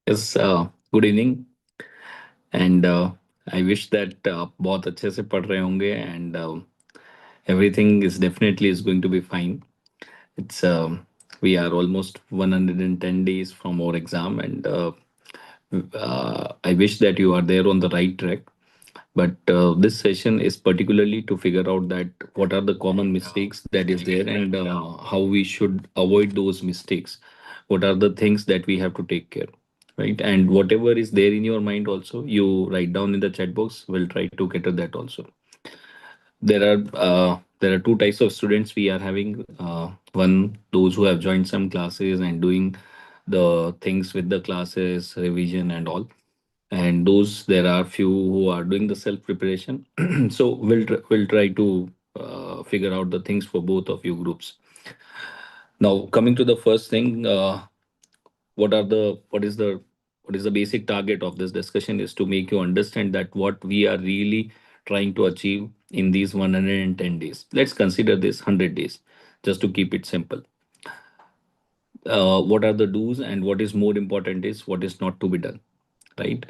Yes, good evening. And I wish that बहुत अच्छे से पढ़ रहे होंगे and everything is definitely is going to be fine. It's We are almost 110 days from our exam, and I wish that you are there on the right track. But this session is particularly to figure out that what are the common mistakes that is there, and how we should avoid those mistakes. What are the things that we have to take care, right? And whatever is there in your mind also, you write down in the chat box. We'll try to cater that also. There are two types of students we are having. One, those who have joined some classes and doing the things with the classes, revision and all, and those there are few who are doing the self preparation. So we'll try to figure out the things for both of you groups. Now coming to the first thing, what is the basic target of this discussion is to make you understand that what we are really trying to achieve in these 110 days. Let's consider this 100 days just to keep it simple. What are the do's, and what is more important is what is not to be done, right?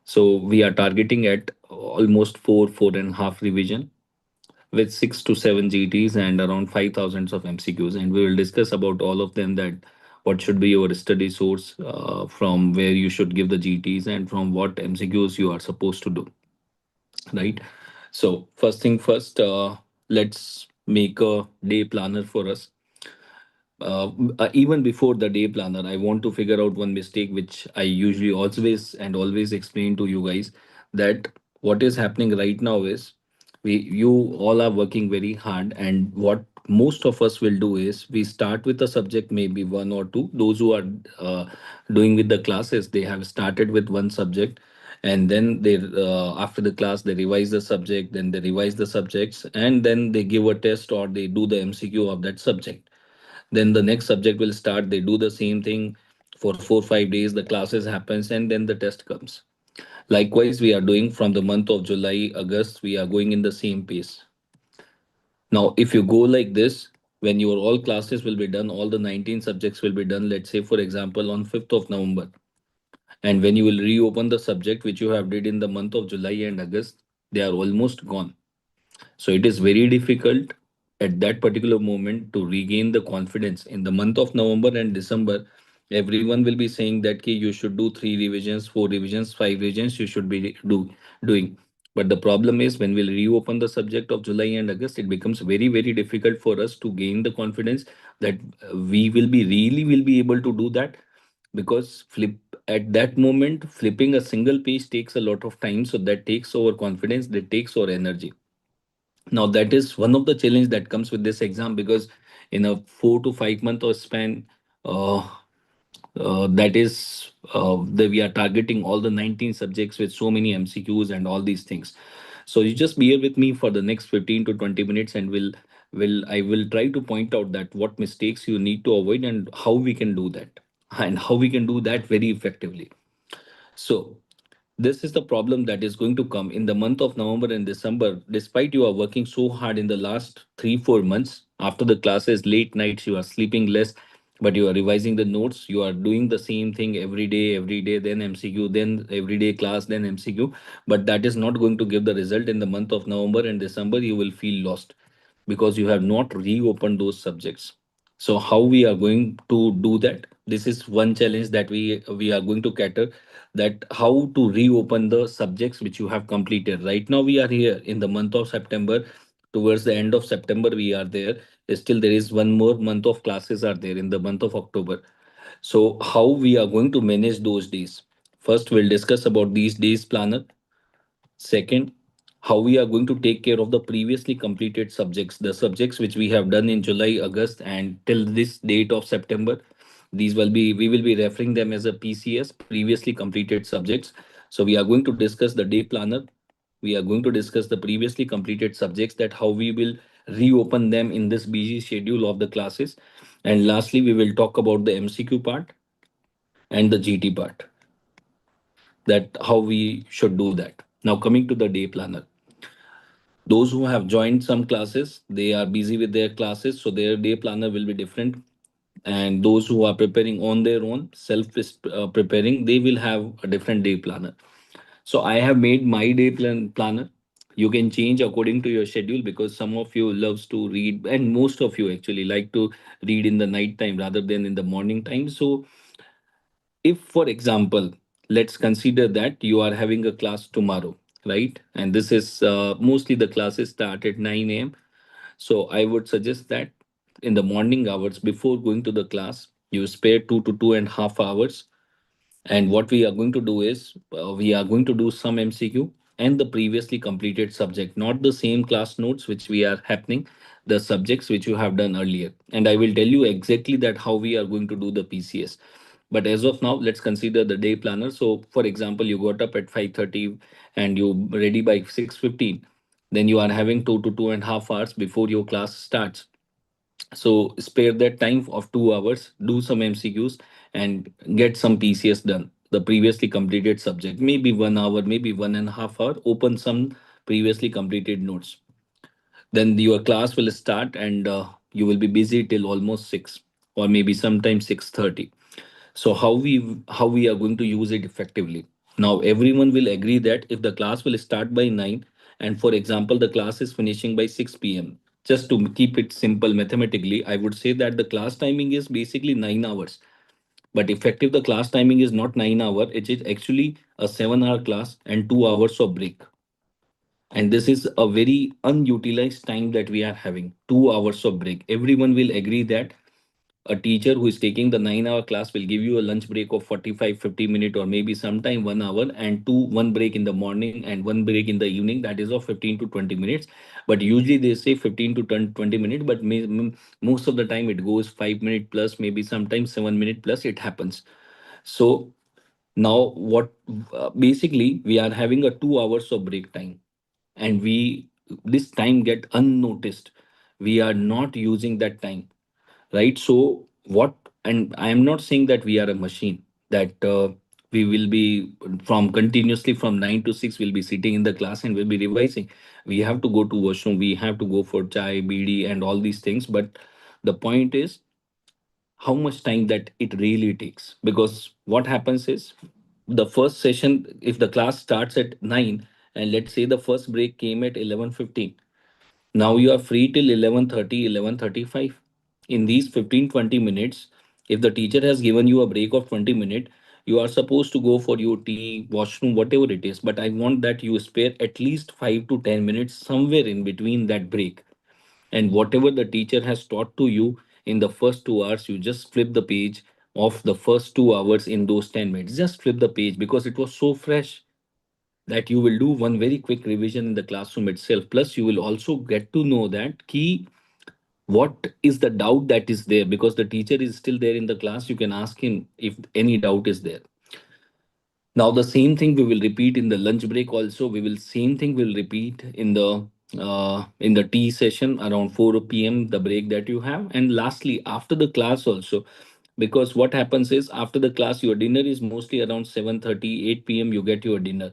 So we are targeting at almost 4.5 revision with 6 to 7 GTs and around 5,000 of MCQs, and we will discuss about all of them, that what should be your study source, from where you should give the GTs and from what MCQs you are supposed to do, right? So first thing first, let's make a day planner for us. Even before the day planner, I want to figure out one mistake which I usually always explain to you guys, that what is happening right now is you all are working very hard, and what most of us will do is we start with a subject, maybe one or two. Those who are uh, doing with the classes, they have started with one subject, and then they after the class they revise the subject, then they revise the subjects, and then they give a test or they do the MCQ of that subject. Then the next subject will start, they do the same thing for 4 5 days, the classes happens, and then the test comes. Likewise we are doing from the month of July, August, we are going in the same pace. Now if you go like this, when your all classes will be done, all the 19 subjects will be done, let's say for example on 5th of November, and when you will reopen the subject which you have did in the month of July and August, they are almost gone. So it is very difficult at that particular moment to regain the confidence. In the month of November and December, everyone will be saying that ki you should do 3 revisions, 4 revisions, 5 revisions, you should be doing. But the problem is when we'll reopen the subject of July and August, it becomes very, very difficult for us to gain the confidence that we will be able to do that, because flip at that moment, flipping a single page takes a lot of time. So that takes our confidence, that takes our energy. Now that is one of the challenge that comes with this exam, because in a 4 to 5 month or span, uh, that is that we are targeting all the 19 subjects with so many MCQs and all these things. So you just bear with me for the next 15 to 20 minutes, and will I will try to point out that what mistakes you need to avoid and how we can do that, and how we can do that very effectively. So this is the problem that is going to come in the month of November and December. Despite you are working so hard in the last 3 4 months, after the classes, late nights, you are sleeping less, but you are revising the notes. You are doing the same thing every day, then MCQ, then everyday class, then MCQ. But that is not going to give the result in the month of November and December. You will feel lost because you have not reopened those subjects. So how we are going to do that? This is one challenge that we are going to cater, that how to reopen the subjects which you have completed. Right now we are here in the month of September. Towards the end of September we are there. Still there is one more month of classes are there in the month of October. So how we are going to manage those days? First we'll discuss about these days planner. Second, how we are going to take care of the previously completed subjects, the subjects which we have done in July, August, and till this date of September. These will be, we will be referring them as a PCS, previously completed subjects. So we are going to discuss the day planner. We are going to discuss the previously completed subjects, that how we will reopen them in this busy schedule of the classes. And lastly, we will talk about the MCQ part and the GT part, that how we should do that. Now coming to the day planner. Those who have joined some classes, they are busy with their classes, so their day planner will be different. and those who are preparing on their own, self preparing, they will have a different day planner. So I have made my planner. You can change according to your schedule, because some of you loves to read, and most of you actually like to read in the night time rather than in the morning time. So if, for example, let's consider that you are having a class tomorrow, right? And this is mostly the classes start at 9 a.m. So I would suggest that in the morning hours before going to the class, you spare 2 to 2.5 hours. And what we are going to do is we are going to do some MCQ and the previously completed subject, not the same class notes which we are happening, the subjects which you have done earlier. And I will tell you exactly that how we are going to do the PCS. But as of now, let's consider the day planner. So for example, you got up at 5:30 and you ready by 6:15. Then you are having 2 to 2.5 hours before your class starts. So spare that time of 2 hours, do some MCQs, and get some PCS done. The previously completed subject, maybe 1 hour, maybe 1.5 hour, open some previously completed notes. Then your class will start, and you will be busy till almost 6, or maybe sometimes 6:30. So how we are going to use it effectively? Now everyone will agree that if the class will start by 9, and for example the class is finishing by 6 p.m., just to keep it simple mathematically, I would say that the class timing is basically 9 hours. But effective the class timing is not 9 hour, it is actually a 7-hour class and 2 hours of break. And this is a very unutilized time that we are having, 2 hours of break. Everyone will agree that a teacher who is taking the 9 hour class will give you a lunch break of 45-50 minutes, or maybe sometime 1 hour, and one break in the morning and one break in the evening, that is of 15 to 20 minutes. But usually they say 15 to 20 minutes, but most of the time it goes 5 minutes plus, maybe sometimes 7 minutes plus it happens. So now what, basically we are having a 2 hours of break time, and we this time get unnoticed. We are not using that time, right? So what, and I am not saying that we are a machine, that we will be from continuously from 9 to 6 we'll be sitting in the class and we'll be revising. We have to go to washroom, we have to go for chai, bd, and all these things. But the point is how much time that it really takes. Because what happens is, the first session, if the class starts at 9, and let's say the first break came at 11:15, now you are free till 11:30, 11:35. In these 15-20 minutes, if the teacher has given you a break of 20 minutes, you are supposed to go for your tea, washroom, whatever it is. But I want that you spare at least 5 to 10 minutes somewhere in between that break. And whatever the teacher has taught to you in the first 2 hours, you just flip the page of the first 2 hours in those 10 minutes. Just flip the page, because it was so fresh that you will do one very quick revision in the classroom itself. Plus, you will also get to know that key what is the doubt that is there, because the teacher is still there in the class. You can ask him if any doubt is there. Now the same thing we will repeat in the lunch break also. We will same thing will repeat in the tea session around 4 p.m., the break that you have. And lastly, after the class also, because what happens is after the class your dinner is mostly around 7:30, 8 p.m. you get your dinner.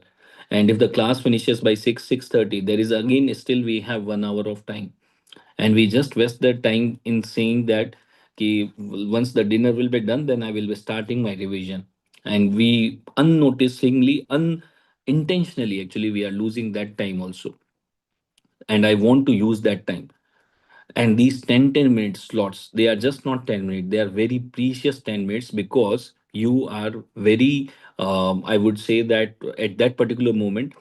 And if the class finishes by 6, 6:30, there is again still we have 1 hour of time. And we just waste that time in saying that, okay, once the dinner will be done, then I will be starting my revision. And we unnoticingly, unintentionally, actually, we are losing that time also. And I want to use that time. And these 10 minute slots, they are just not 10 minutes, they are very precious 10 minutes, because you are very, I would say that at that particular moment,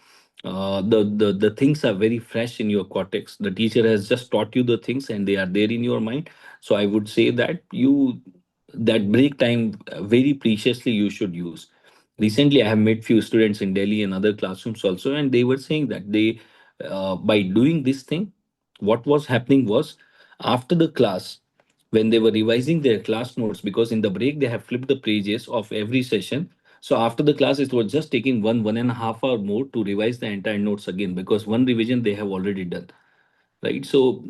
the things are very fresh in your cortex. The teacher has just taught you the things and they are there in your mind. So I would say that that break time, very preciously you should use. Recently I have met few students in Delhi and other classrooms also, and they were saying that they, by doing this thing, what was happening was, after the class, when they were revising their class notes, because in the break they have flipped the pages of every session. So after the class, it was just taking 1.5 hour more to revise the entire notes again, because one revision they have already done, right? So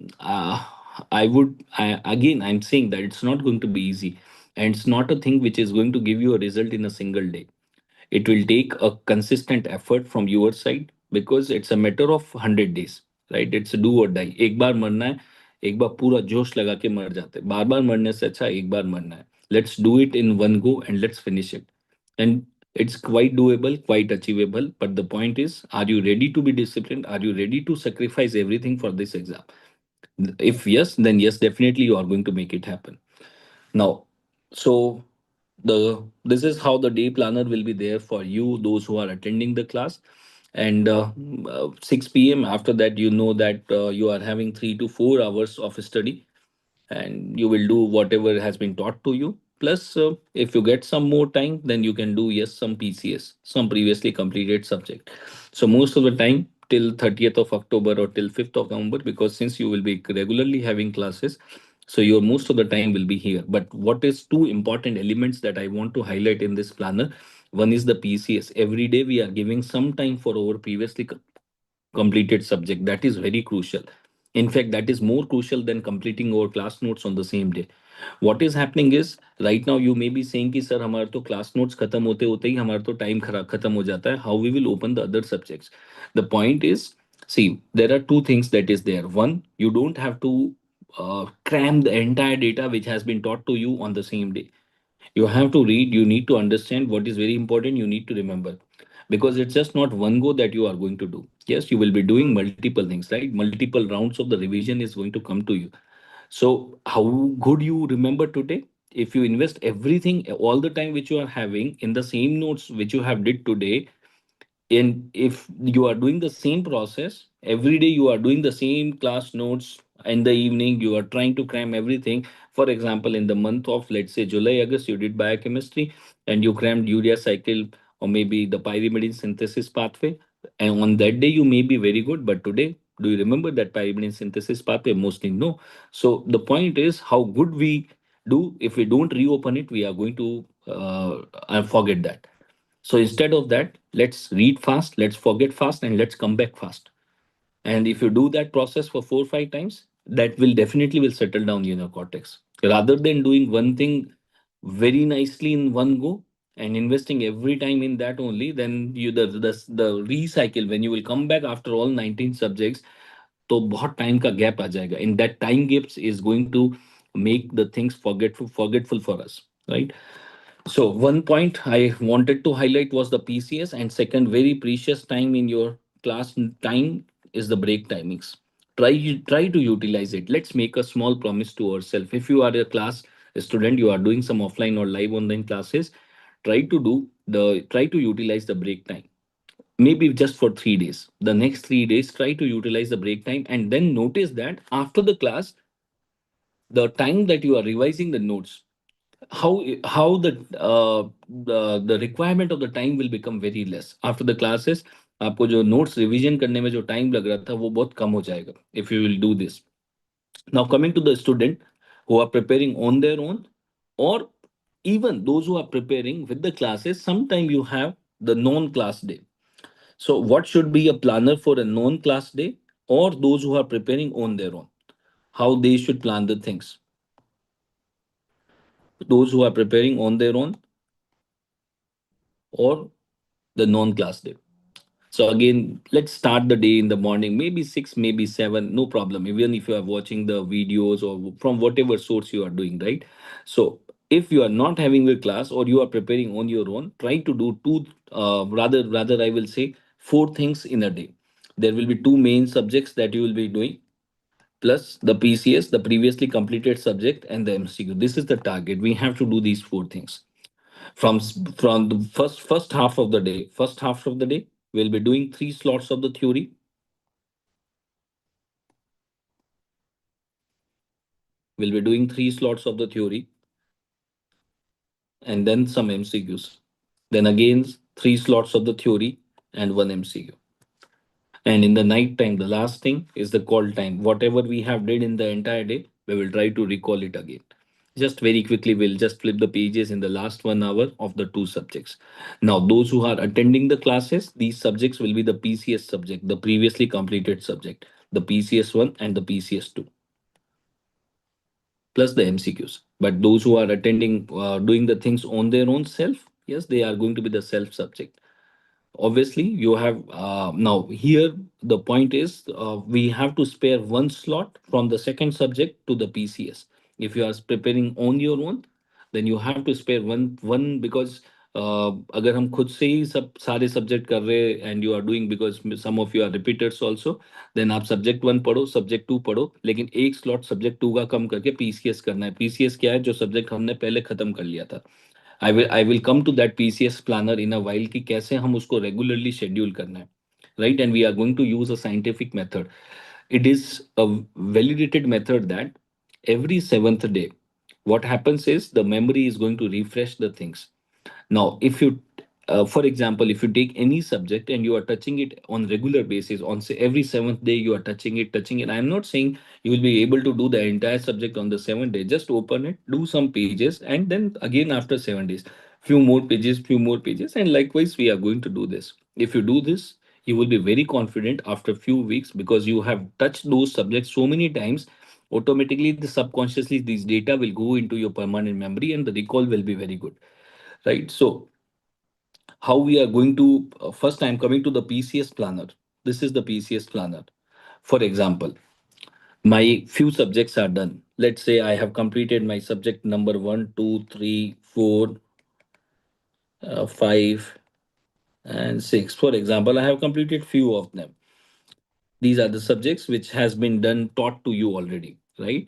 again, I'm saying that it's not going to be easy, and it's not a thing which is going to give you a result in a single day. It will take a consistent effort from your side, because it's a matter of 100 days, right? It's a do or die. एक बार मरना है, एक बार पूरा जोश लगा के मर जाते हैं। बार बार मरने से अच्छा एक बार मरना है। Let's do it in one go and let's finish it. And it's quite doable, quite achievable, but the point is, are you ready to be disciplined? Are you ready to sacrifice everything for this exam? If yes, then yes, definitely you are going to make it happen. Now, so the this is how the day planner will be there for you, those who are attending the class. And 6 p.m. after that, you know that you are having 3 to 4 hours of study, and you will do whatever has been taught to you. Plus, if you get some more time, then you can do, yes, some PCS, some previously completed subject. So most of the time till 30th of October or till 5th of November, because since you will be regularly having classes, so your most of the time will be here. But what is two important elements that I want to highlight in this planner? One is the PCS. Every day we are giving some time for our previously completed subject. That is very crucial. In fact, that is more crucial than completing our class notes on the same day. What is happening is, right now you may be saying कि sir हमारे तो class notes खत्म होते होते ही हमारा तो time खत्म हो जाता है. How we will open the other subjects? The point is, see, there are two things that is there. One, you don't have to cram the entire data which has been taught to you on the same day. You have to read, you need to understand what is very important, you need to remember, because it's just not one go that you are going to do. Yes, you will be doing multiple things, right? Multiple rounds of the revision is going to come to you. So how good you remember today? If you invest everything all the time which you are having in the same notes which you have did today, and if you are doing the same process every day, you are doing the same class notes in the evening, you are trying to cram everything. For example, in the month of, let's say, July August, you did biochemistry and you crammed urea cycle or maybe the pyrimidine synthesis pathway, and on that day you may be very good, but today, do you remember that pyrimidine synthesis pathway? Mostly no. So the point is, how good we do, if we don't reopen it, we are going to forget that. So instead of that, let's read fast, let's forget fast, and let's come back fast. And if you do that process for 4 or 5 times, that will definitely will settle down in your cortex. Rather than doing one thing very nicely in one go and investing every time in that only, then you the recycle, when you will come back after all 19 subjects, तो बहुत time का gap आ जाएगा. In that time gaps is going to make the things forgetful for us, right? So one point I wanted to highlight was the PCS, and second, very precious time in your class time is the break timings. Try to utilize it. Let's make a small promise to ourselves. If you are a class student, you are doing some offline or live online classes, try to utilize the break time. Maybe just for 3 days. The next 3 days, try to utilize the break time, and then notice that after the class, the time that you are revising the notes, how the requirement of the time will become very less after the classes. आपको जो notes revision करने में जो time लग रहा था वो बहुत कम हो जाएगा if you will do this. Now coming to the student who are preparing on their own, or even those who are preparing with the classes, sometime you have the non-class day. So what should be a planner for a non-class day, or those who are preparing on their own, how they should plan the things? Those who are preparing on their own or the non-class day. So again, let's start the day in the morning, maybe 6, maybe 7, no problem. Even if you are watching the videos or from whatever source you are doing, right? So if you are not having a class or you are preparing on your own, try to do two, rather I will say 4 things in a day. There will be two main subjects that you will be doing, plus the PCS, the previously completed subject, and the MCQ. This is the target. We have to do these 4 things from the first half of the day. First half of the day we'll be doing 3 slots of the theory. We'll be doing 3 slots of the theory and then some MCQs. Then again 3 slots of the theory and one MCQ. And in the night time, the last thing is the call time. Whatever we have did in the entire day, we will try to recall it again. Just very quickly, we'll just flip the pages in the last 1 hour of the two subjects. Now, those who are attending the classes, these subjects will be the PCS subject, the previously completed subject, the PCS 1 and the PCS 2, plus the MCQs. But those who are attending, doing the things on their own self, yes, they are going to be the self subject. Obviously you have now here the point is we have to spare one slot from the second subject to the PCS. If you are preparing on your own, then you have to spare one because अगर हम खुद से ही सब सारे subject कर रहे and you are doing because some of you are repeaters also, then आप subject one पढ़ो सब्जेक्ट टू पढ़ो, लेकिन एक स्लॉट सब्जेक्ट टू का कम करके पीसीएस करना है. पीसीएस क्या है? जो सब्जेक्ट हमने पहले खत्म कर लिया था. I will come to that PCS planner in a while कि कैसे हम उसको रेगुलरली शेड्यूल करना है. Right, and we are going to use a scientific method. It is a validated method that every seventh day, what happens is the memory is going to refresh the things. Now, if you, for example, if you take any subject and you are touching it on regular basis, on say every seventh day you are touching it. I am not saying you will be able to do the entire subject on the seventh day. Just open it, do some pages, and then again after 7 days, few more pages, and likewise we are going to do this. If you do this, you will be very confident after few weeks because you have touched those subjects so many times. Automatically, the subconsciously these data will go into your permanent memory, and the recall will be very good. Right. So how we are going to first I'm coming to the PCS planner. This is the PCS planner. For example, my few subjects are done. Let's say I have completed my subject number 1, 2, 3, 4, 5 and 6. For example, I have completed few of them. These are the subjects which has been done taught to you already, right?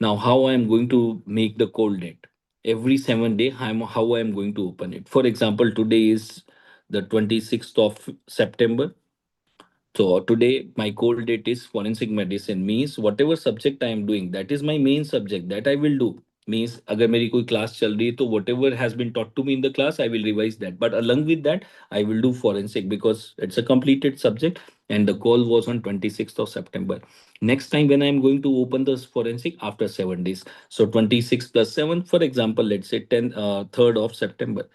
Now how I am going to make the call date? Every 7 day how I am going to open it. For example, today is the 26th of September. So today my core date is forensic medicine, means whatever subject I am doing, that is my main subject that I will do. Means अगर मेरी कोई class चल रही है तो whatever has been taught to me in the class I will revise that. But along with that I will do forensic because it's a completed subject and the call was on 26th of September. Next time when I am going to open this forensic after 7 days. So 26 plus 7, for example, let's say 3rd of September.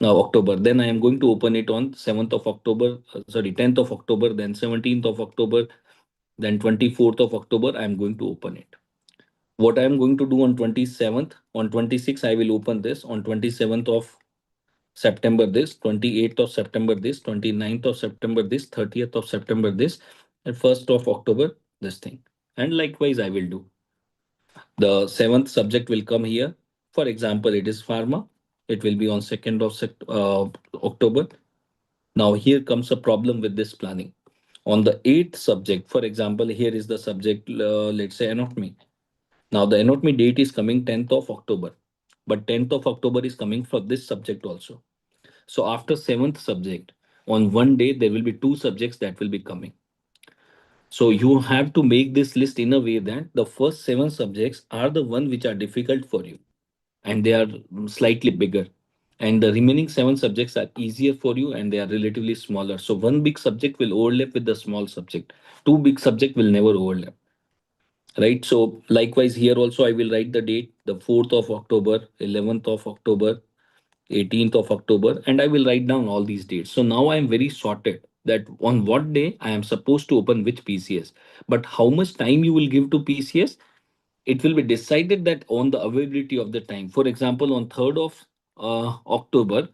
Now October. Then I am going to open it on 7th of October, sorry, 10th of October, then 17th of October, then 24th of October, I am going to open it. What I am going to do on 27th, on 26th, I will open this, on 27th of September this, 28th of September this, 29th of September this, 30th of September this, and 1st of October this thing. And likewise, I will do. The seventh subject will come here. For example, it is pharma. It will be on 2nd of October. Now here comes a problem with this planning. On the eighth subject, for example, here is the subject, let's say anatomy. Now the anatomy date is coming 10th of October, but 10th of October is coming for this subject also. So after seventh subject, on one day, there will be two subjects that will be coming. So you have to make this list in a way that the first seven subjects are the one which are difficult for you and they are slightly bigger. And the remaining seven subjects are easier for you and they are relatively smaller. So one big subject will overlap with the small subject. Two big subject will never overlap. Right. So likewise here also I will write the date, the 4th of October, 11th of October, 18th of October, and I will write down all these dates. So now I am very sorted that on what day I am supposed to open which PCS. But how much time you will give to PCS, it will be decided that on the availability of the time. For example, on 3rd of October,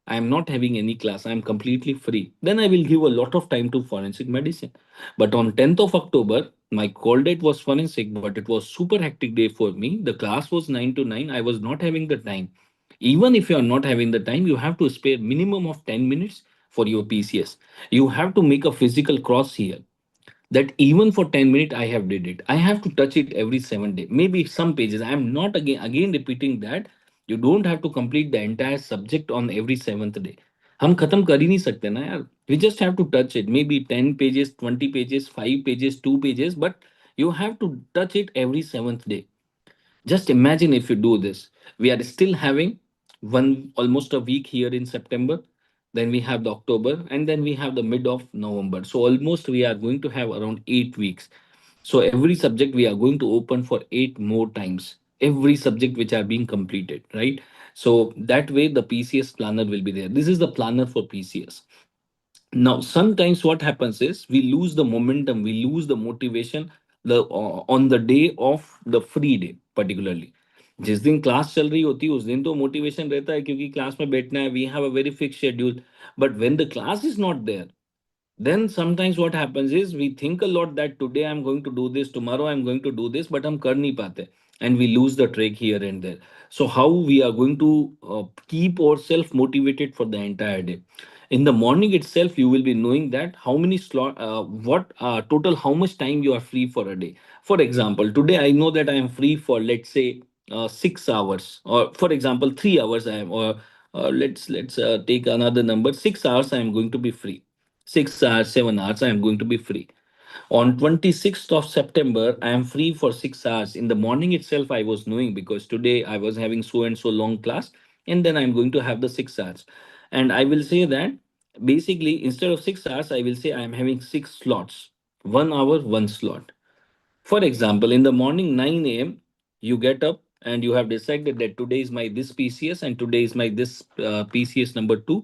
I am not having any class. I am completely free. Then I will give a lot of time to forensic medicine. But on 10th of October, my call date was forensic, but it was super hectic day for me. The class was 9 to 9. I was not having the time. Even if you are not having the time, you have to spare minimum of 10 minutes for your PCS. You have to make a physical cross here that even for 10 minutes I have did it. I have to touch it every 7 day, maybe some pages. I am not again repeating that. You don't have to complete the entire subject on every seventh day. हम खत्म कर ही नहीं सकते ना यार. We just have to touch it, maybe 10 pages, 20 pages, 5 pages, 2 pages, but you have to touch it every seventh day. Just imagine if you do this. We are still having one almost a week here in September. Then we have the October, and then we have the mid of November. So almost we are going to have around 8 weeks. So every subject we are going to open for 8 more times. Every subject which are being completed, right? So that way the PCS planner will be there. This is the planner for PCS. Now sometimes what happens is we lose the momentum, we lose the motivation on the day of the free day particularly. जिस दिन class चल रही होती है उस दिन तो motivation रहता है क्योंकि क्लास में बैठना है, we have a very fix schedule. But when the class is not there, then sometimes what happens is we think a lot that today I'm going to do this, tomorrow I'm going to do this, but hum kar nahi pate, and we lose the track here and there. So how we are going to keep ourselves motivated for the entire day? In the morning itself you will be knowing that how many slot what total how much time you are free for a day. For example, today I know that I am free for, let's say, 6 hours, or for example 3 hours I am, or let's take another number, 6 hours I am going to be free. 6 hours, 7 hours, I am going to be free. On 26th of September, I am free for 6 hours. In the morning itself, I was knowing because today I was having so and so long class, and then I'm going to have the 6 hours. And I will say that basically, instead of 6 hours, I will say I am having six slots, 1 hour, one slot. For example, in the morning 9 a.m., you get up and you have decided that today is my this PCS and today is my this PCS number two,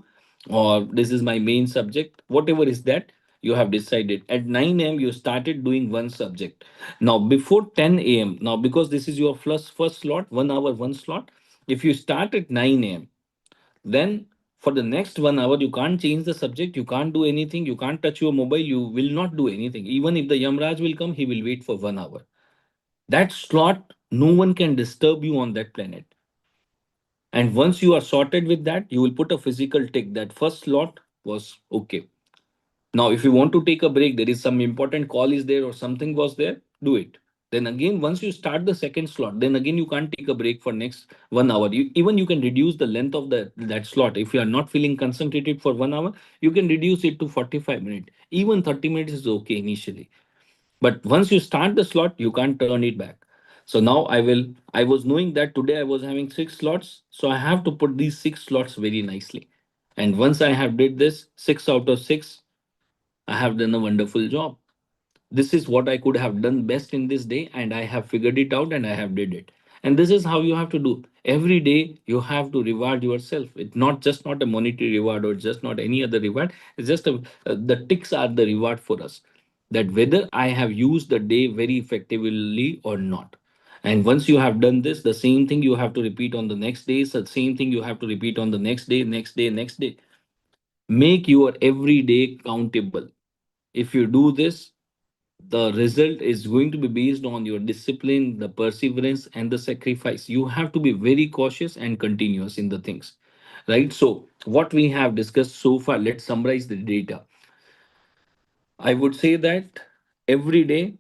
or this is my main subject, whatever is that you have decided. At 9 a.m., you started doing one subject. Now, before 10 a.m., now because this is your first slot, 1 hour, one slot, if you start at 9 a.m., then for the next 1 hour, you can't change the subject, you can't do anything, you can't touch your mobile, you will not do anything. Even if the Yamraj will come, he will wait for 1 hour. That slot, no one can disturb you on that planet. And once you are sorted with that, you will put a physical tick that first slot was okay. Now, if you want to take a break, there is some important call is there or something was there, do it. Then again, once you start the second slot, then again you can't take a break for next 1 hour. Even you can reduce the length of that slot. If you are not feeling concentrated for 1 hour, you can reduce it to 45 minutes. Even 30 minutes is okay initially. But once you start the slot, you can't turn it back. So now I was knowing that today I was having six slots. So I have to put these six slots very nicely. And once I have did this, 6 out of 6, I have done a wonderful job. This is what I could have done best in this day, and I have figured it out and I have did it. And this is how you have to do. Every day you have to reward yourself. It's not a monetary reward or just not any other reward. It's just the ticks are the reward for us. That whether I have used the day very effectively or not. And once you have done this, the same thing you have to repeat on the next day. So the same thing you have to repeat on the next day, next day, next day. Make your every day countable. If you do this, the result is going to be based on your discipline, the perseverance, and the sacrifice. You have to be very cautious and continuous in the things, right? So, what we have discussed so far, let's summarize the data. I would say that every day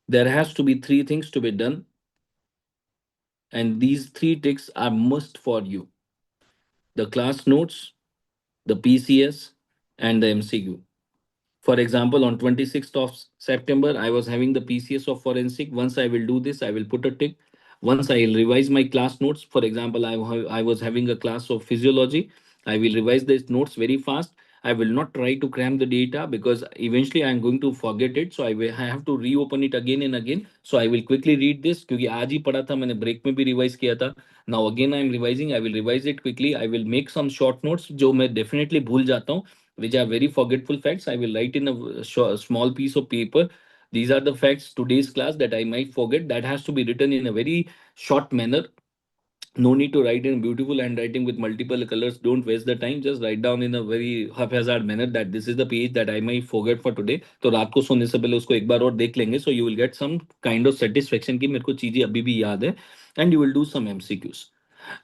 there has to be three things to be done, and these three ticks are must for you: the class notes, the PCS, and the MCQ. For example, on 26th of September, I was having the PCS of forensic. Once I will do this, I will put a tick. Once I will revise my class notes, for example, I was having a class of physiology. I will revise these notes very fast. I will not try to cram the data because eventually I'm going to forget it. So I have to reopen it again and again. So I will quickly read this क्योंकि आज ही पढ़ा था मैंने break में भी revise किया था. Now again I am revising. I will revise it quickly. I will make some short notes जो मैं definitely भूल जाता हूँ, which are very forgetful facts. I will write in a small piece of paper. These are the facts today's class that I might forget. That has to be written in a very short manner. No need to write in beautiful handwriting with multiple colors. Don't waste the time. Just write down in a very haphazard manner that this is the page that I might forget for today. तो रात को सोने से पहले उसको एक बार और देख लेंगे. So you will get some kind of satisfaction कि मेरे को चीजें अभी भी याद है. And you will do some MCQs.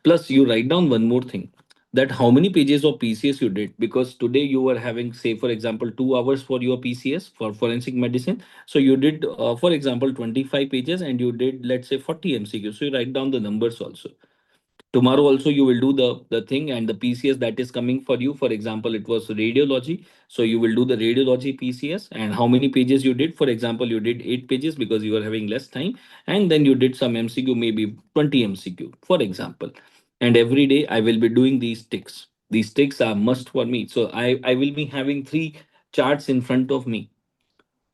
Plus, you write down one more thing, that how many pages of PCS you did, because today you were having, say, for example, 2 hours for your PCS for forensic medicine. So you did, for example, 25 pages and you did, let's say, 40 MCQs. So you write down the numbers also. Tomorrow also you will do the thing and the PCS that is coming for you. For example, it was radiology. So you will do the radiology PCS and how many pages you did. For example, you did 8 pages because you are having less time. And then you did some MCQ, maybe 20 MCQ, for example. And every day I will be doing these ticks. These ticks are must for me. So I will be having three charts in front of me.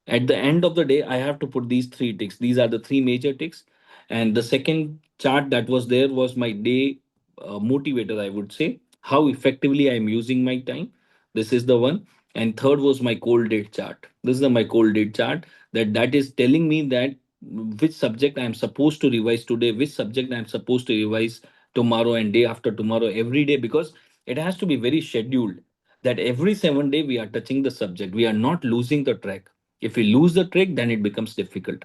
At the end of the day, I have to put these three ticks. These are the three major ticks. And the second chart that was there was my day motivator, I would say, how effectively I'm using my time. This is the one. And third was my cold date chart. This is my cold date chart, that is telling me that which subject I'm supposed to revise today, which subject I'm supposed to revise tomorrow and day after tomorrow, every day, because it has to be very scheduled, that every 7 day we are touching the subject. We are not losing the track. If we lose the track, then it becomes difficult,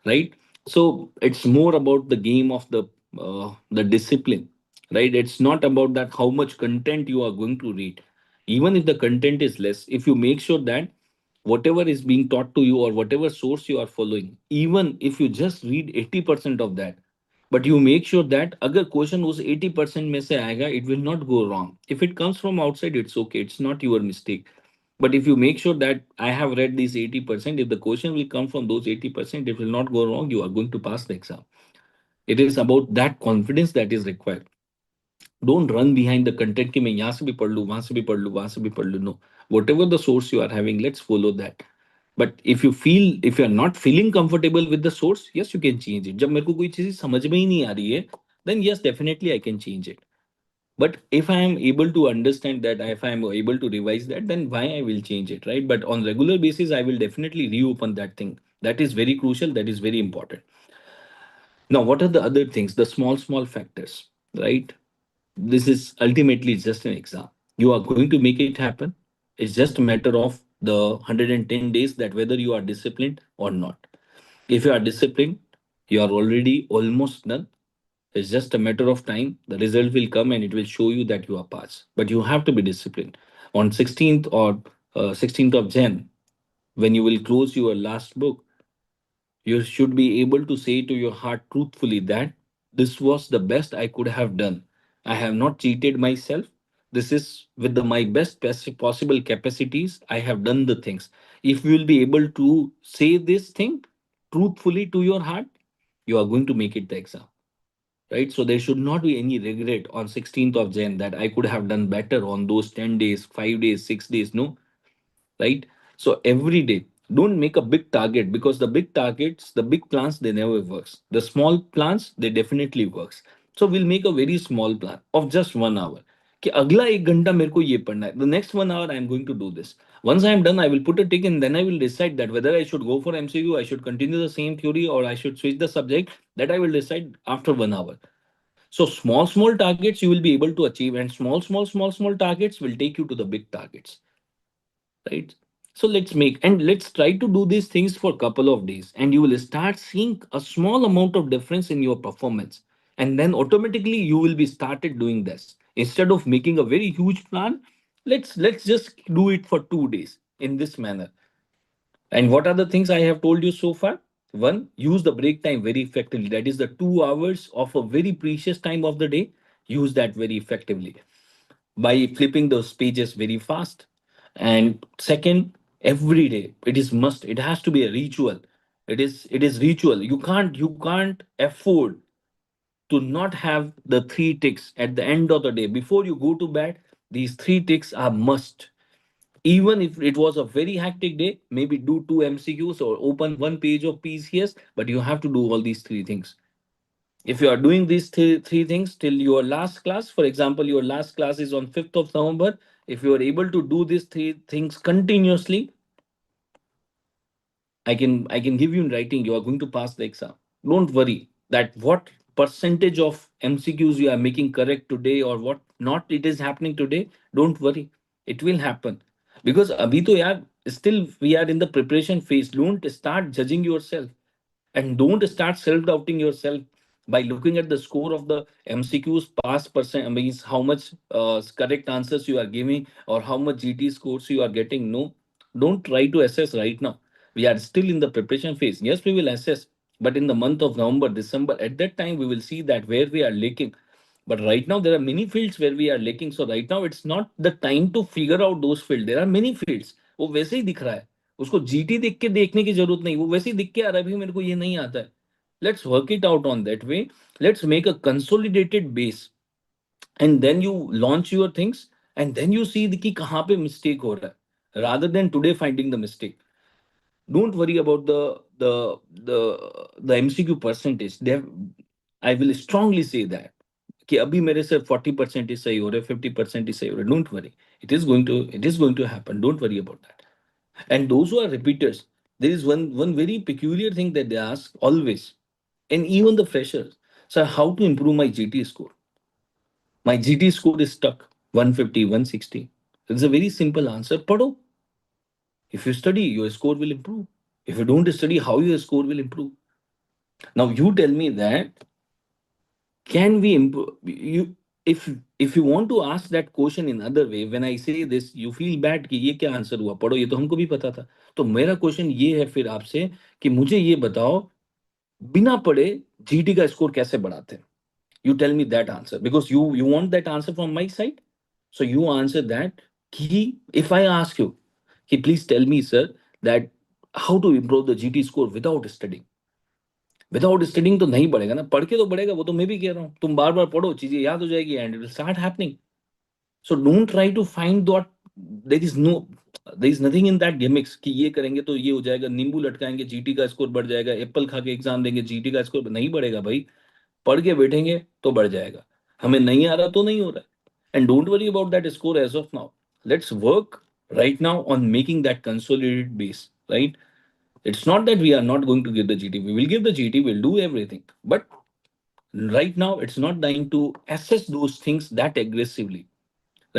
right? So it's more about the game of the discipline, right? It's not about that how much content you are going to read. Even if the content is less, if you make sure that whatever is being taught to you or whatever source you are following, even if you just read 80% of that, but you make sure that agar question was 80% में से आएगा, it will not go wrong. If it comes from outside, it's okay, it's not your mistake. But if you make sure that I have read these 80%, if the question will come from those 80%, it will not go wrong, you are going to pass the exam. It is about that confidence that is required. Don't run behind the content कि मैं यहाँ से भी पढ़ लूँ, वहां से भी पढ़ लूँ, वहां से भी पढ़ लूँ. No, whatever the source you are having, let's follow that. But if you are not feeling comfortable with the source, yes, you can change it. जब मेरे को कोई चीज समझ में ही नहीं आ रही है, then yes, definitely I can change it. But if I am able to understand that, if I am able to revise that, then why I will change it, right? But on regular basis, I will definitely reopen that thing. That is very crucial. That is very important. Now, what are the other things? The small factors, right? This is ultimately just an exam. You are going to make it happen. It's just a matter of the 110 days, that whether you are disciplined or not. If you are disciplined, you are already almost done. It's just a matter of time. The result will come and it will show you that you are passed. But you have to be disciplined. On 16th or 16th of Jan, when you will close your last book, you should be able to say to your heart truthfully that this was the best I could have done. I have not cheated myself. This is with my best possible capacities. I have done the things. If you will be able to say this thing truthfully to your heart, you are going to make it the exam, right? So there should not be any regret on 16th of Jan that I could have done better on those 10 days, 5 days, 6 days. No, right? So every day, don't make a big target, because the big targets, the big plans, they never works. The small plans, they definitely works. So we'll make a very small plan of just 1 hour. कि अगला 1 घंटा मेरे को ये पढ़ना है. The next 1 hour I am going to do this. Once I am done, I will put a tick and then I will decide that whether I should go for MCQ, I should continue the same theory, or I should switch the subject. That I will decide after 1 hour. So small targets you will be able to achieve, and small targets will take you to the big targets, right? So let's try to do these things for a couple of days, and you will start seeing a small amount of difference in your performance. And then automatically you will be started doing this. Instead of making a very huge plan, let's just do it for 2 days in this manner. And what are the things I have told you so far? One, use the break time very effectively. That is the 2 hours of a very precious time of the day. Use that very effectively by flipping those pages very fast. And second, every day it is must. It has to be a ritual. It is ritual. You can't afford to not have the 3 ticks at the end of the day before you go to bed. These 3 ticks are must. Even if it was a very hectic day, maybe do 2 MCQs or open 1 page of PCS, but you have to do all these 3 things. If you are doing these three things till your last class, for example, your last class is on 5th of November, if you are able to do these 3 things continuously, I can give you in writing, you are going to pass the exam. Don't worry that what percentage of MCQs you are making correct today or what not it is happening today. Don't worry, it will happen. Because abhi to yaar, still we are in the preparation phase. Don't start judging yourself, and don't start self-doubting yourself by looking at the score of the MCQs pass percent, means how much correct answers you are giving or how much GT scores you are getting. No, don't try to assess right now. We are still in the preparation phase. Yes, we will assess, but in the month of November, December, at that time, we will see that where we are lacking. But right now, there are many fields where we are lacking. So right now, it's not the time to figure out those fields. There are many fields. वो वैसे ही दिख रहा है. उसको GT देख के देखने की जरूरत नहीं, वो वैसे ही दिख के आ रहा है, अभी मेरे को ये नहीं आता है. Let's work it out on that way. Let's make a consolidated base, and then you launch your things, and then you see कि कहाँ पे mistake हो रहा है, rather than today finding the mistake. Don't worry about the MCQ percentage. I will strongly say that कि अभी मेरे से 40% ही सही हो रहा है, 50% ही सही हो रहा है. Don't worry, it is going to happen. Don't worry about that. And those who are repeaters, There is one very peculiar thing that they ask always, and even the freshers. So how to improve my GT score? My GT score is stuck 150, 160. It's a very simple answer. Pado. If you study, your score will improve. If you don't study, how your score will improve? Now you tell me that can we improve you if you want to ask that question in other way, when I say this you feel bad कि ये क्या answer हुआ, पढ़ो, ये तो हमको भी पता था. तो मेरा क्वेश्चन ये है फिर आपसे कि मुझे ये बताओ, बिना पढ़े जीटी का स्कोर कैसे बढ़ाते हैं? You tell me that answer because you want that answer from my side. So you answer that कि if I ask you कि please tell me sir that how to improve the GT score without studying. Without studying तो नहीं बढ़ेगा ना, पढ़ के तो बढ़ेगा, वो तो मैं भी कह रहा हूँ. तुम बार बार पढ़ो, चीजें याद हो जाएगी and it will start happening. So don't try to find that there is no there is nothing in that gimmicks कि ये करेंगे तो ये हो जाएगा, नींबू लटकाएंगे जीटी का स्कोर बढ़ जाएगा, एप्पल खा के एग्जाम देंगे जीटी का स्कोर नहीं बढ़ेगा भाई. पढ़ के बैठेंगे तो बढ़ जाएगा. हमें नहीं आ रहा तो नहीं हो रहा है. And don't worry about that score as of now. Let's work right now on making that consolidated base, right? It's not that we are not going to give the GT. We will give the GT, we'll do everything. But right now, it's not time to assess those things that aggressively.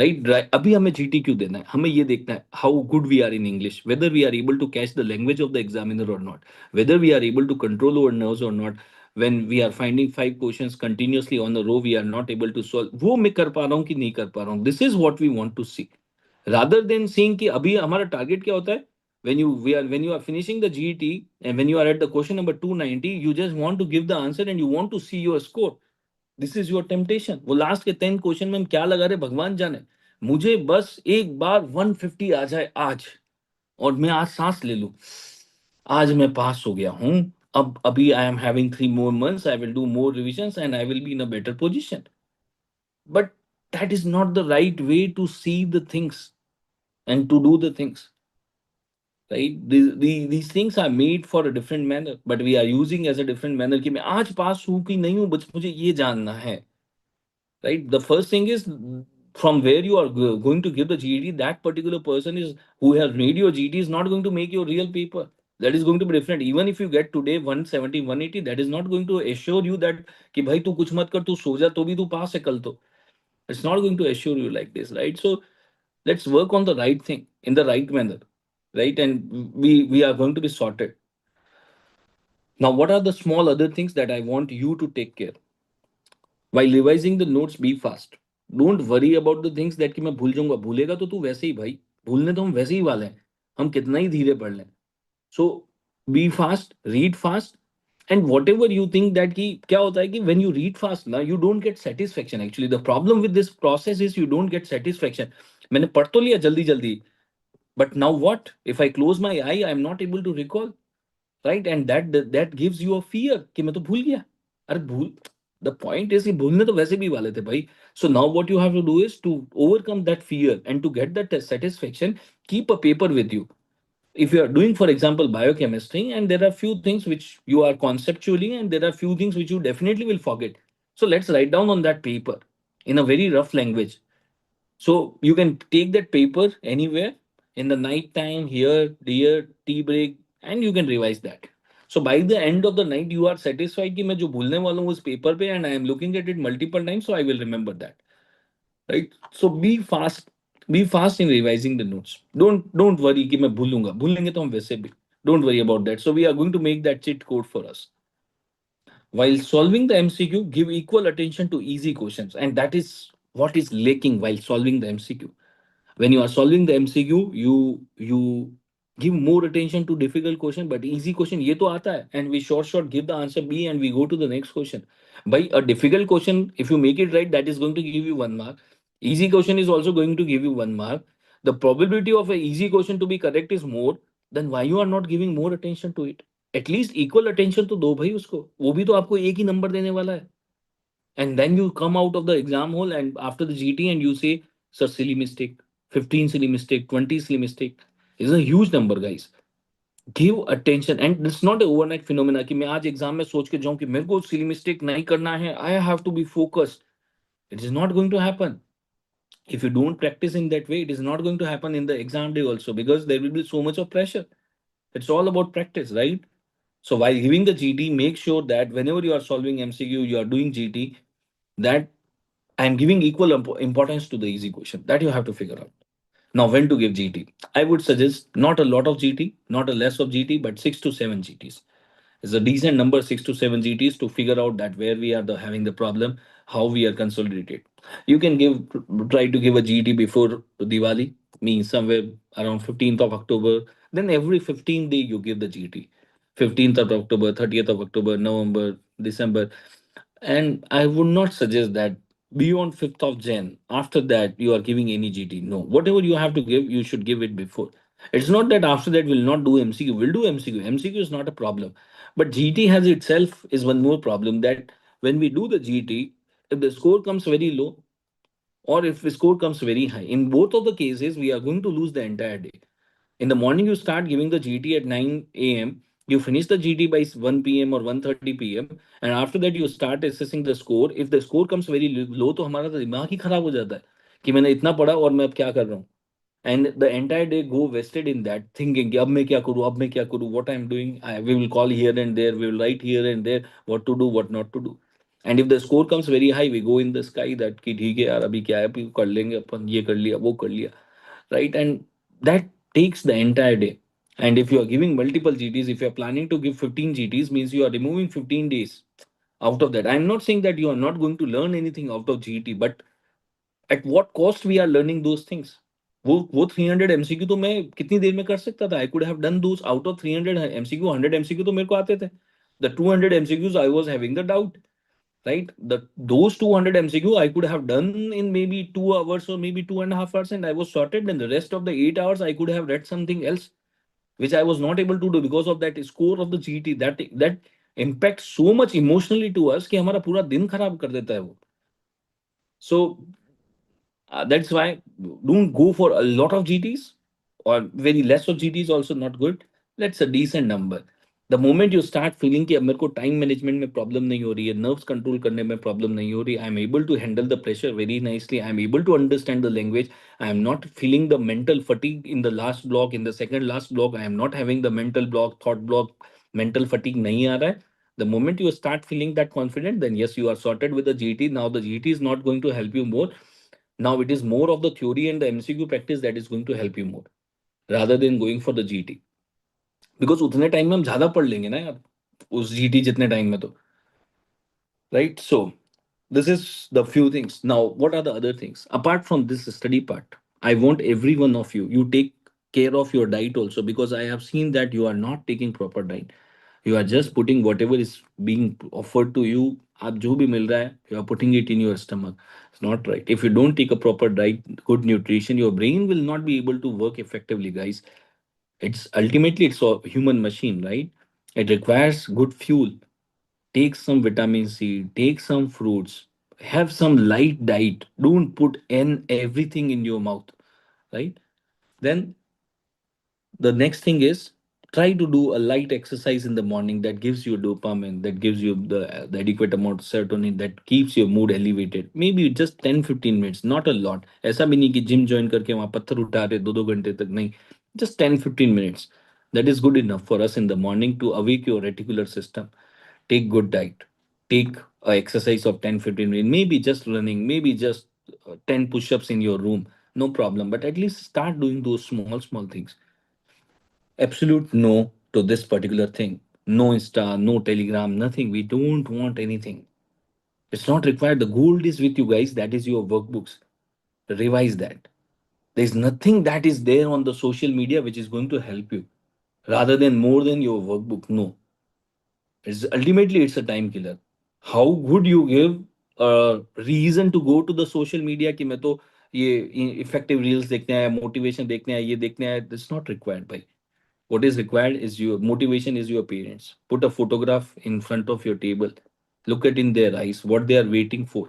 Right? अभी हमें GT क्यों देना है? हमें ये देखना है how good we are in English, whether we are able to catch the language of the examiner or not, whether we are able to control our nerves or not. When we are finding 5 questions continuously on a row, we are not able to solve. वो मैं कर पा रहा हूँ कि नहीं कर पा रहा हूँ. This is what we want to see. Rather than seeing कि अभी हमारा टारगेट क्या होता है, when you are finishing the GET and when you are at the question number 290, you just want to give the answer and you want to see your score. This is your temptation. वो last के 10 question में हम क्या लगा रहे भगवान जाने. मुझे बस एक बार 150 आ जाए आज और मैं आज सांस ले लूं. आज मैं पास हो गया हूं. अब अभी I am having 3 more months. I will do more revisions and I will be in a better position. But that is not the right way to see the things and to do the things, right? These things are made for a different manner, but we are using as a different manner कि मैं आज पास हूं कि नहीं हूं, बस मुझे ये जानना है, right? The first thing is from where you are going to give the GED, that particular person is who has made your GED is not going to make your real paper. That is going to be different. Even if you get today 170, 180, that is not going to assure you that कि भाई तू कुछ मत कर, तू सो जा तो भी तू पास है कल तो. It's not going to assure you like this, right? So let's work on the right thing in the right manner, right? And we are going to be sorted. Now what are the small other things that I want you to take care while revising the notes? Be fast. Don't worry about the things that कि मैं भूल जाऊंगा. भूलेगा तो तू वैसे ही भाई. भूलने तो हम वैसे ही वाले हैं. हम कितना ही धीरे पढ़ लें. So be fast, read fast, and whatever you think that कि क्या होता है कि when you read fast ना, you don't get satisfaction. Actually the problem with this process is you don't get satisfaction. मैंने पढ़ तो लिया जल्दी जल्दी, but now what if I close my eye, I am not able to recall, right? And that gives you a fear कि मैं तो भूल गया. अरे भूल, the point is कि भूलने तो वैसे भी वाले थे भाई. So now what you have to do is to overcome that fear and to get that satisfaction, keep a paper with you. If you are doing for example biochemistry and there are few things which you are conceptually and there are few things which you definitely will forget, so let's write down on that paper in a very rough language. So you can take that paper anywhere in the night time, here, there, tea break, and you can revise that. So by the end of the night, you are satisfied कि मैं जो भूलने वाला हूँ उस paper पे and I am looking at it multiple times, so I will remember that. Right? So be fast. Be fast in revising the notes. Don't worry कि मैं भूलूंगा. भूलेंगे तो हम वैसे भी. Don't worry about that. So we are going to make that cheat code for us. While solving the MCQ, give equal attention to easy questions, and that is what is lacking while solving the MCQ. When you are solving the MCQ, you give more attention to difficult question, but easy question ये तो आता है, and we short give the answer B and we go to the next question. By a difficult question, if you make it right, that is going to give you 1 mark. Easy question is also going to give you 1 mark. The probability of a easy question to be correct is more. Then why you are not giving more attention to it? At least equal attention तो दो भाई उसको, वो भी तो आपको एक ही number देने वाला है. And then you come out of the exam hall and after the GT and you say sir silly mistake, 15 silly mistake, 20 silly mistake is a huge number guys. Give attention and it's not a overnight phenomena कि मैं आज exam में सोच के जाऊं कि मेरे को सिली मिस्टेक नहीं करना है, I have to be focused. It is not going to happen. If you don't practice in that way, it is not going to happen in the exam day also because there will be so much of pressure. It's all about practice, right? So while giving the GT, make sure that whenever you are solving MCQ, you are doing GT, that I'm giving equal importance to the easy question. That you have to figure out. Now, when to give GT? I would suggest not a lot of GT, not a less of GT, but 6 to 7 GTs. It's a decent number, 6 to 7 GTs, to figure out that where we are having the problem, how we are consolidated. You can try to give a GT before Diwali, means somewhere around 15th of October. Then every 15th day you give the GT. 15th of October, 30th of October, November, December. And I would not suggest that beyond 5th of Jan, after that, you are giving any GT. No, whatever you have to give, you should give it before. It's not that after that we'll not do MCQ, we'll do MCQ. MCQ is not a problem. But GT has itself is one more problem, that when we do the GT, if the score comes very low or if the score comes very high, in both of the cases, we are going to lose the entire day. In the morning, you start giving the GT at 9 a.m. You finish the GT by 1 p.m. or 1:30 p.m. And after that, you start assessing the score. If the score comes very low, तो हमारा तो दिमाग ही खराब हो जाता है कि मैंने इतना पढ़ा और मैं अब क्या कर रहा हूँ. And the entire day go wasted in that thinking कि अब मैं क्या करूँ, अब मैं क्या करूँ, what I'm doing. We will call here and there, we will write here and there, what to do, what not to do. And if the score comes very high, we go in the sky that कि ठीक है यार अभी क्या है, अभी कर लेंगे अपन, ये कर लिया, वो कर लिया, right? And that takes the entire day. And if you are giving multiple GTs, if you are planning to give 15 GTs, means you are removing 15 days out of that. I'm not saying that you are not going to learn anything out of GT, but at what cost we are learning those things. वो 300 MCQ तो मैं कितनी देर में कर सकता था. I could have done those. Out of 300 MCQ, 100 MCQ तो मेरे को आते थे. The 200 MCQs I was having the doubt, right? Those 200 MCQ I could have done in maybe 2 hours or maybe 2.5 hours, and I was sorted. And the rest of the 8 hours I could have read something else, which I was not able to do because of that score of the GT. That impacts so much emotionally to us कि हमारा पूरा दिन खराब कर देता है वो. So that's why don't go for a lot of GTs, or very less of GTs also not good. That's a decent number. The moment you start feeling कि अब मेरे को टाइम मैनेजमेंट में प्रॉब्लम नहीं हो रही है, नर्व्स कंट्रोल करने में प्रॉब्लम नहीं हो रही, I am able to handle the pressure very nicely, I am able to understand the language, I am not feeling the mental fatigue in the last block, in the second last block, I am not having the mental block, thought block, mental fatigue नहीं आ रहा है. The moment you start feeling that confident, then yes, you are sorted with the GT. Now the GT is not going to help you more. Now it is more of the theory and the MCQ practice that is going to help you more rather than going for the GT. Because उतने time में हम ज्यादा पढ़ लेंगे ना यार, उस GT जितने टाइम में तो, right? So this is the few things. Now what are the other things apart from this study part? I want every one of you take care of your diet also, because I have seen that you are not taking proper diet. You are just putting whatever is being offered to you. आप जो भी मिल रहा है, you are putting it in your stomach. It's not right. If you don't take a proper diet, good nutrition, your brain will not be able to work effectively, guys. It's a human machine, right? It requires good fuel. Take some vitamin C, take some fruits, have some light diet. Don't put in everything in your mouth, right? Then the next thing is, try to do a light exercise in the morning that gives you dopamine, that gives you the adequate amount of serotonin, that keeps your mood elevated. Maybe just 10-15 minutes, not a lot. ऐसा भी नहीं कि gym join करके वहां पत्थर उठा रहे 2-2 घंटे तक, नहीं. Just 10-15 minutes, that is good enough for us in the morning to awake your reticular system. Take good diet, take a exercise of 10-15 minutes, maybe just running, maybe just 10 push-ups in your room, no problem, but at least start doing those small things. Absolute no to this particular thing. No Insta, no Telegram, nothing. We don't want anything. It's not required. The gold is with you guys. That is your workbooks. Revise that. There's nothing that is there on the social media which is going to help you rather than more than your workbook. No. It's a time killer. How would you give a reason to go to the social media कि मैं तो ये effective reels देखने आया, motivation देखने आया, ये देखने आया? That's not required by. What is required is your motivation, is your parents. Put a photograph in front of your table. Look at in their eyes what they are waiting for.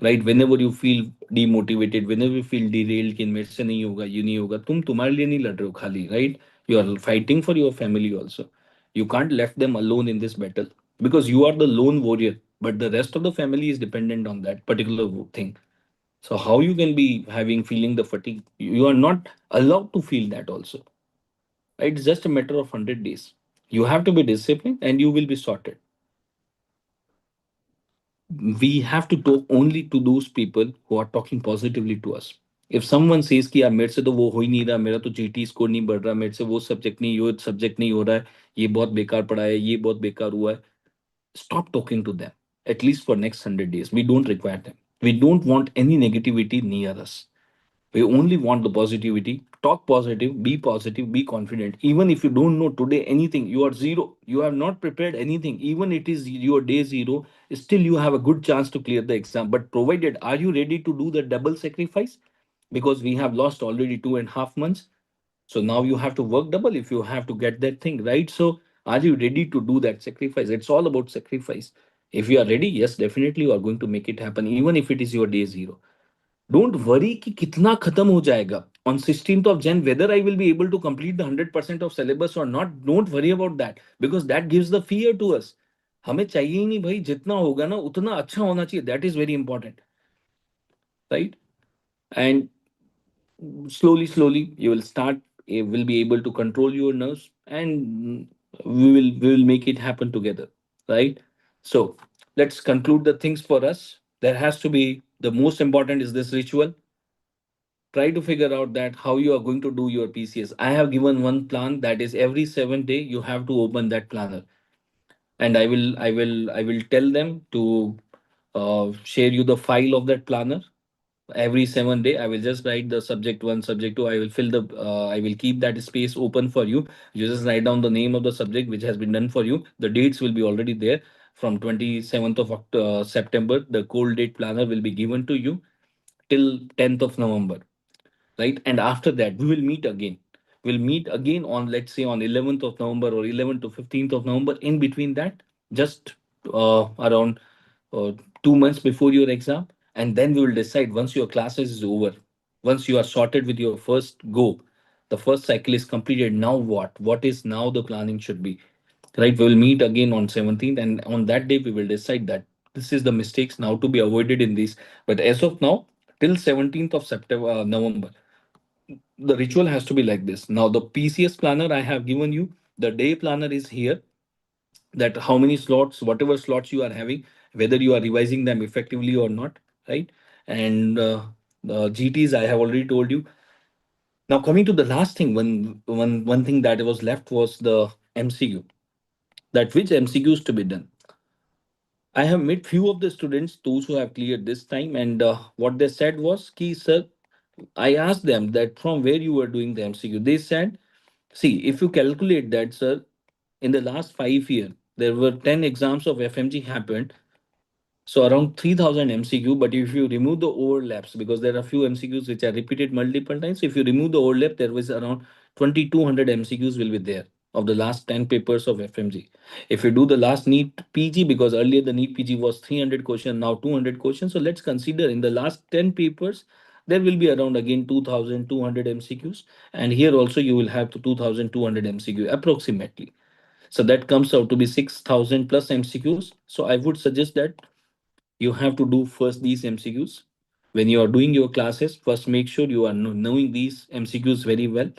Right? Whenever you feel demotivated, whenever you feel derailed कि मेरे से नहीं होगा, ये नहीं होगा, तुम तुम्हारे लिए नहीं लड़ रहे हो खाली, right? You are fighting for your family also. You can't left them alone in this battle because you are the lone warrior, but the rest of the family is dependent on that particular thing. So how you can be having feeling the fatigue? You are not allowed to feel that also, right? It's just a matter of 100 days. You have to be disciplined and you will be sorted. We have to talk only to those people who are talking positively to us. If someone says कि यार मेरे से तो वो हो ही नहीं रहा, मेरा तो जीटी स्कोर नहीं बढ़ रहा, मेरे से वो सब्जेक्ट नहीं, ये सब्जेक्ट नहीं हो रहा है, ये बहुत बेकार पढ़ा है, ये बहुत बेकार हुआ है, stop talking to them, at least for next 100 days. We don't require them. We don't want any negativity near us. We only want the positivity. Talk positive, be confident. Even if you don't know today anything, you are zero. You have not prepared anything. Even it is your day zero, still you have a good chance to clear the exam. But provided, are you ready to do the double sacrifice? Because we have lost already 2.5 months. So now you have to work double if you have to get that thing right. So are you ready to do that sacrifice? It's all about sacrifice. If you are ready, yes, definitely you are going to make it happen, even if it is your day zero. Don't worry कि कितना खत्म हो जाएगा on 16th of Jan, whether I will be able to complete the 100% of syllabus or not. Don't worry about that because that gives the fear to us. हमें चाहिए ही नहीं भाई, जितना होगा ना उतना अच्छा होना चाहिए. That is very important, right? And slowly you will start, will be able to control your nerves, and we will make it happen together, right? So let's conclude the things for us. There has to be, the most important is this ritual. Try to figure out that how you are going to do your PCS. I have given one plan, that is every 7 day you have to open that planner, and I will tell them to share you the file of that planner. Every 7 day I will just write the subject 1, subject 2. I will fill the I will keep that space open for you. You just write down the name of the subject which has been done for you. The dates will be already there. From 27th of September, the cold date planner will be given to you till 10th of November, right? And after that we will meet again. We'll meet again on, let's say, on 11th of November or 11th to 15th of November. In between that, just around uh, 2 months before your exam, and then we will decide, once your classes is over, once you are sorted with your first go, the first cycle is completed, now what is now the planning should be, right? We will meet again on 17th, and on that day we will decide that this is the mistakes now to be avoided in this. But as of now, till 17th of September, November, the ritual has to be like this. Now the PCS planner I have given you, the day planner is here, that how many slots, whatever slots you are having, whether you are revising them effectively or not, right? And the GTs I have already told you. Now coming to the last thing, one thing that was left was the MCQ, that which MCQs to be done. I have met few of the students, those who have cleared this time, and what they said was, "Ki sir," I asked them that from where you were doing the MCQ. They said, "See, if you calculate that, sir, in the last 5 years, there were 10 exams of FMG happened, so around 3000 MCQ. But if you remove the overlaps, because there are few MCQs which are repeated multiple times, if you remove the overlap, there was around 2200 MCQs will be there of the last 10 papers of FMG. If you do the last NEET PG, because earlier the NEET PG was 300 questions, now 200 questions. So let's consider in the last 10 papers, there will be around again 2200 MCQs. And here also you will have to 2200 MCQ approximately. So that comes out to be 6000 plus MCQs. So I would suggest that you have to do first these MCQs. When you are doing your classes, first make sure you are knowing these MCQs very well,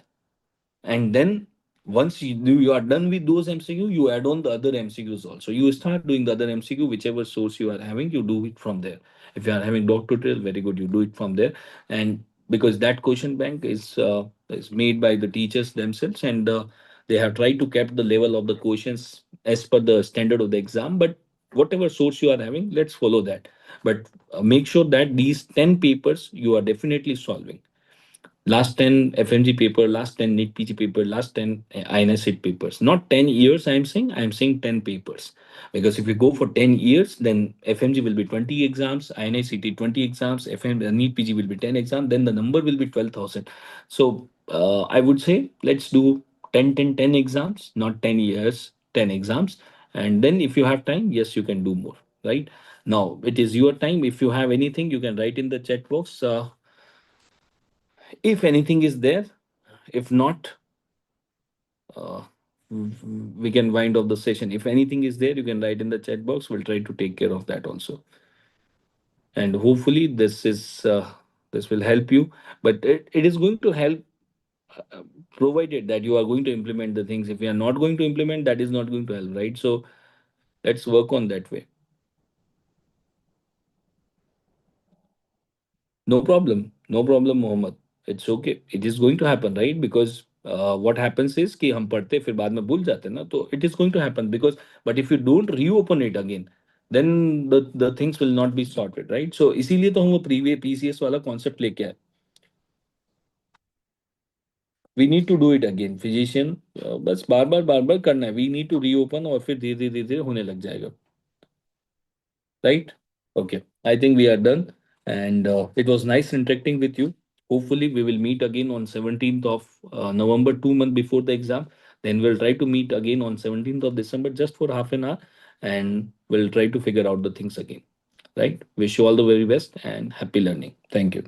and then once you are done with those MCQ, you add on the other MCQs also. You start doing the other MCQ, whichever source you are having, you do it from there. If you are having DocTutorials, very good, you do it from there. And because that question bank is made by the teachers themselves, and they have tried to keep the level of the questions as per the standard of the exam. But whatever source you are having, let's follow that. But make sure that these 10 papers you are definitely solving. Last 10 FMG paper, last 10 NEET PG paper, last 10 INS SIT papers. Not 10 years, I'm saying 10 papers. Because if you go for 10 years, then FMG will be 20 exams, INS CT 20 exams, NEET PG will be 10 exams, then the number will be 12,000. So I would say let's do 10, 10, 10 exams, not 10 years, 10 exams. And then if you have time, yes, you can do more, right? Now it is your time. If you have anything, you can write in the chat box. If anything is there, if not, uh, we can wind up the session. If anything is there, you can write in the chat box. We'll try to take care of that also. And hopefully this will help you. But it is going to help uh, provided that you are going to implement the things. If you are not going to implement, that is not going to help, right? So let's work on that way. No problem. No problem, Mohammed. It's okay. It is going to happen, right? Because what happens is कि हम पढ़ते फिर बाद में भूल जाते हैं ना, तो it is going to happen because but if you don't reopen it again, then the things will not be sorted, right? So इसीलिए तो हम वो प्रीवियस पीसीएस वाला कॉन्सेप्ट लेके आए. We need to do it again. Physician बस बार बार करना है. We need to reopen और फिर धीरे धीरे धीरे होने लग जाएगा, right? Okay, I think we are done. And it was nice interacting with you. Hopefully, we will meet again on 17th of November, 2 months before the exam. Then we'll try to meet again on 17th of December just for half an hour and we'll try to figure out the things again. Right? Wish you all the very best and happy learning. Thank you.